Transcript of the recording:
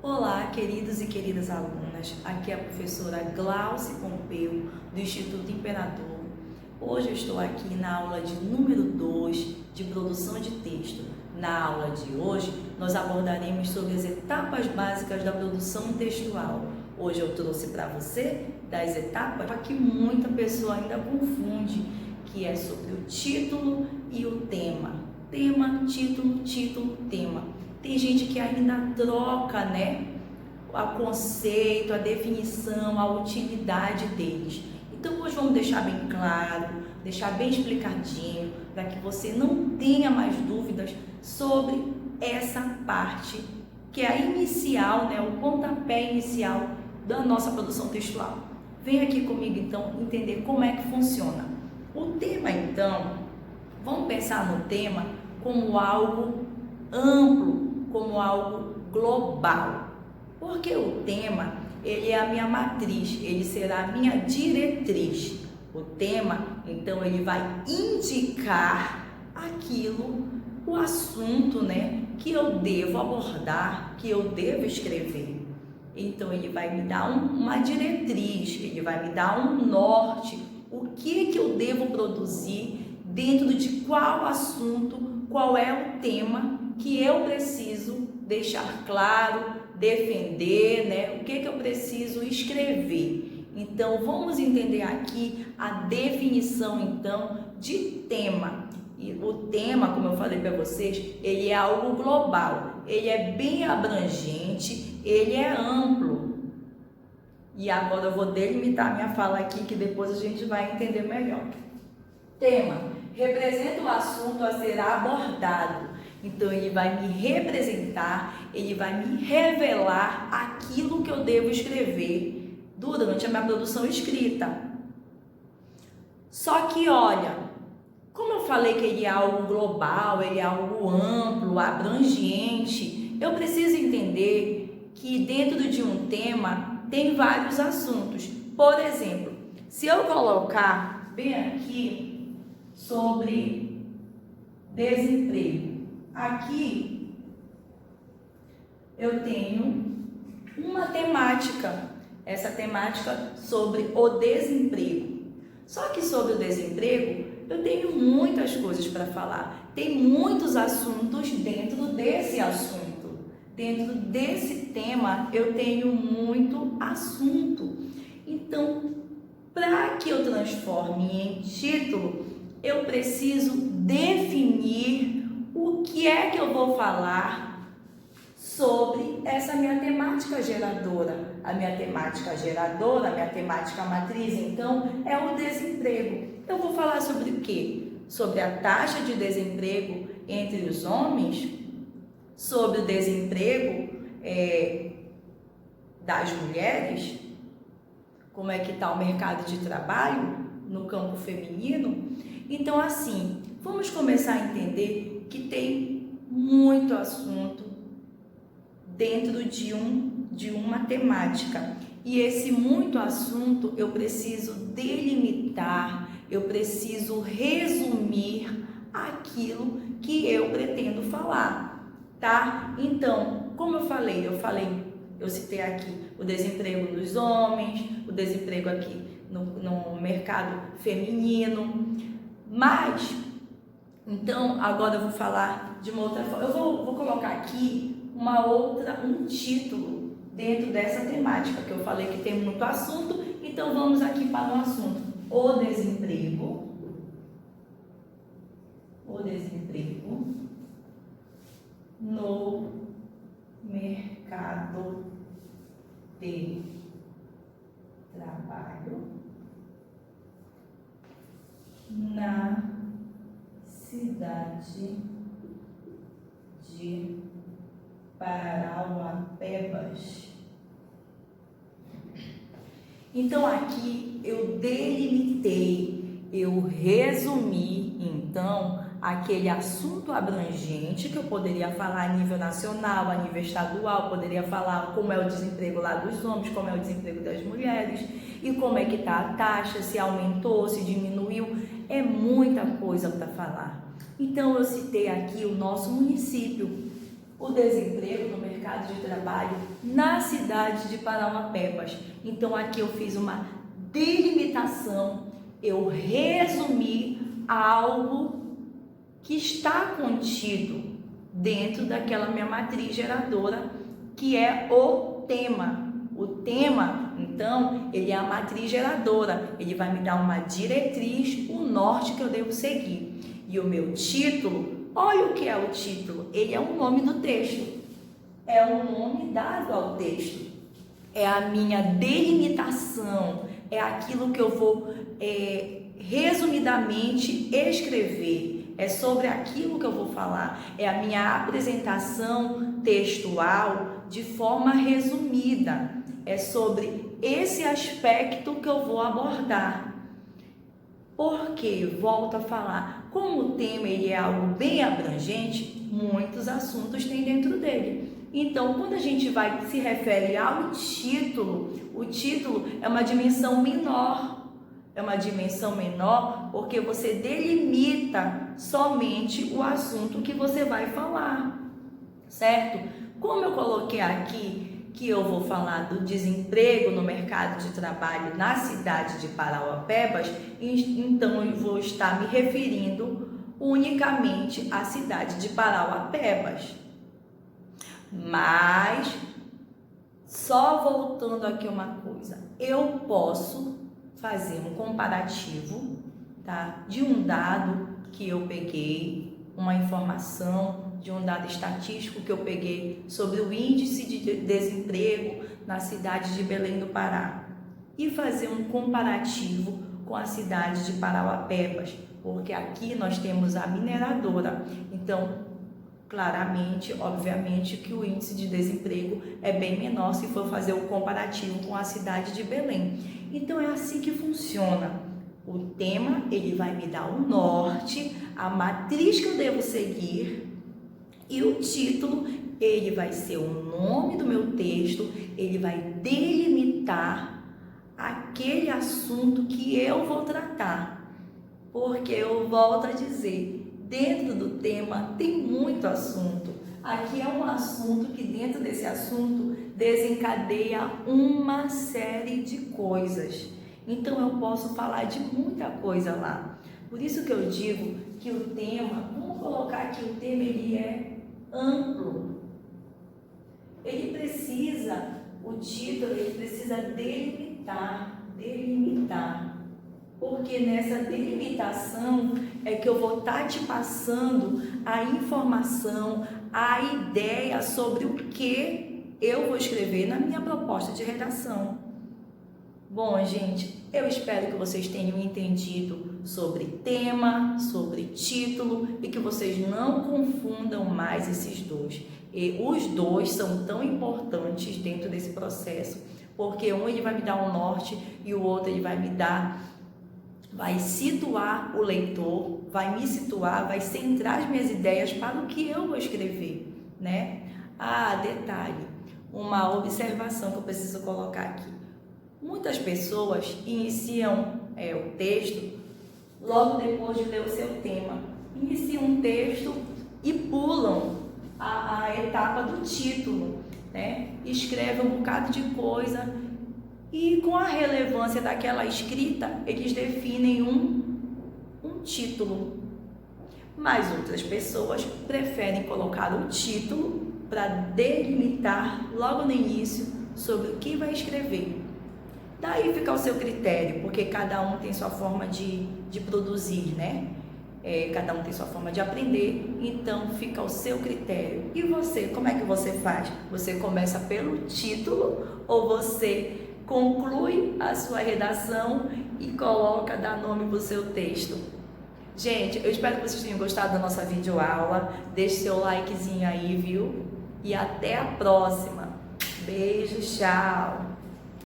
Olá, queridos e queridas alunas, aqui é a professora Glauci Pompeu, do Instituto Imperador. Hoje eu estou aqui na aula de número 2 de produção de texto. Na aula de hoje, nós abordaremos sobre as etapas básicas da produção textual. Hoje eu trouxe para você das etapas que muita pessoa ainda confunde, que é sobre o título e o tema. Tema, título, título, tema. Tem gente que ainda troca, o conceito, a definição, a utilidade deles. Então hoje vamos deixar bem claro, deixar bem explicadinho, para que você não tenha mais dúvidas sobre essa parte que é a inicial, o pontapé inicial da nossa produção textual. Vem aqui comigo então entender como é que funciona. O tema então, vamos pensar no tema como algo amplo, como algo global, porque o tema ele é a minha matriz, ele será a minha diretriz. O tema, então, ele vai indicar aquilo, o assunto, que eu devo abordar, que eu devo escrever. Então, ele vai me dar uma diretriz, ele vai me dar um norte, o que eu devo produzir dentro de qual assunto, qual é o tema que eu preciso deixar claro, defender, o que eu preciso escrever. Então, vamos entender aqui a definição, então, de tema. E o tema, como eu falei para vocês, ele é algo global, ele é bem abrangente, ele é amplo. E agora eu vou delimitar minha fala aqui, que depois a gente vai entender melhor. Tema representa o assunto a ser abordado. Então, ele vai me representar, ele vai me revelar aquilo que eu devo escrever durante a minha produção escrita. Só que, olha, como eu falei que ele é algo global, ele é algo amplo, abrangente, eu preciso entender que dentro de um tema tem vários assuntos. Por exemplo, se eu colocar bem aqui sobre desemprego, aqui eu tenho uma temática, essa temática sobre o desemprego. Só que sobre o desemprego eu tenho muitas coisas para falar, tem muitos assuntos dentro desse assunto, dentro desse tema eu tenho muito assunto. Então, para que eu transforme em título, eu preciso definir o que é que eu vou falar sobre essa minha temática geradora. A minha temática geradora, a minha temática matriz, então, é o desemprego. Eu vou falar sobre o quê? Sobre a taxa de desemprego entre os homens, sobre o desemprego das mulheres, como é que está o mercado de trabalho no campo feminino. Então, assim, vamos começar a entender que tem muito assunto dentro de uma temática. E esse muito assunto eu preciso delimitar, eu preciso resumir aquilo que eu pretendo falar, tá? Então, como eu citei aqui o desemprego dos homens, o desemprego aqui no mercado feminino, mas, então, agora eu vou falar de uma outra forma. Eu vou colocar aqui um título dentro dessa temática, que eu falei que tem muito assunto, então vamos aqui para o assunto. O desemprego no mercado de trabalho na cidade de Parauapebas. Então aqui eu delimitei, eu resumi então aquele assunto abrangente que eu poderia falar a nível nacional, a nível estadual, poderia falar como é o desemprego lá dos homens, como é o desemprego das mulheres e como é que está a taxa, se aumentou, se diminuiu, é muita coisa para falar. Então eu citei aqui o nosso município, o desemprego no mercado de trabalho na cidade de Parauapebas. Então aqui eu fiz uma delimitação, eu resumi algo que está contido dentro daquela minha matriz geradora, que é o tema. O tema, então, ele é a matriz geradora, ele vai me dar uma diretriz, o norte que eu devo seguir. E o meu título, olha o que é o título, ele é o nome do texto, é o nome dado ao texto, é a minha delimitação, é aquilo que eu vou resumidamente escrever, é sobre aquilo que eu vou falar, é a minha apresentação textual de forma resumida, é sobre esse aspecto que eu vou abordar. Porque, volto a falar, como o tema ele é algo bem abrangente, muitos assuntos tem dentro dele. Então, quando a gente se refere ao título, o título é uma dimensão menor. É uma dimensão menor porque você delimita somente o assunto que você vai falar, certo? Como eu coloquei aqui que eu vou falar do desemprego no mercado de trabalho na cidade de Parauapebas, então eu vou estar me referindo unicamente à cidade de Parauapebas. Mas, só voltando aqui uma coisa, eu posso fazer um comparativo, tá, de um dado que eu peguei, uma informação de um dado estatístico que eu peguei sobre o índice de desemprego na cidade de Belém do Pará e fazer um comparativo com a cidade de Parauapebas, porque aqui nós temos a mineradora. Então, claramente, obviamente, que o índice de desemprego é bem menor se for fazer o comparativo com a cidade de Belém. Então, é assim que funciona. O tema, ele vai me dar o norte, a matriz que eu devo seguir, e o título, ele vai ser o nome do meu texto, ele vai delimitar aquele assunto que eu vou tratar. Porque eu volto a dizer, dentro do tema tem muito assunto. Aqui é um assunto que dentro desse assunto desencadeia uma série de coisas. Então eu posso falar de muita coisa lá. Por isso que eu digo que o tema, vamos colocar aqui, o tema ele é amplo. Ele precisa, o título, ele precisa delimitar. Porque nessa delimitação é que eu vou estar te passando a informação, a ideia sobre o que eu vou escrever na minha proposta de redação. Bom, gente, eu espero que vocês tenham entendido sobre tema, sobre título e que vocês não confundam mais esses dois. E os dois são tão importantes dentro desse processo, porque um ele vai me dar um norte e o outro ele vai situar o leitor, vai me situar, vai centrar as minhas ideias para o que eu vou escrever, né? Ah, detalhe, uma observação que eu preciso colocar aqui. Muitas pessoas iniciam o texto logo depois de ler o seu tema. Iniciam um texto e pulam a etapa do título, né? Escrevem um bocado de coisa e com a relevância daquela escrita, eles definem um título. Mas outras pessoas preferem colocar o título para delimitar logo no início sobre o que vai escrever. Daí fica ao seu critério, porque cada um tem sua forma de produzir, né? Cada um tem sua forma de aprender, então fica ao seu critério. E você, como é que você faz? Você começa pelo título ou você conclui a sua redação e dá nome para o seu texto? Gente, eu espero que vocês tenham gostado da nossa videoaula. Deixe seu likezinho aí, viu? E até a próxima. Beijo, tchau!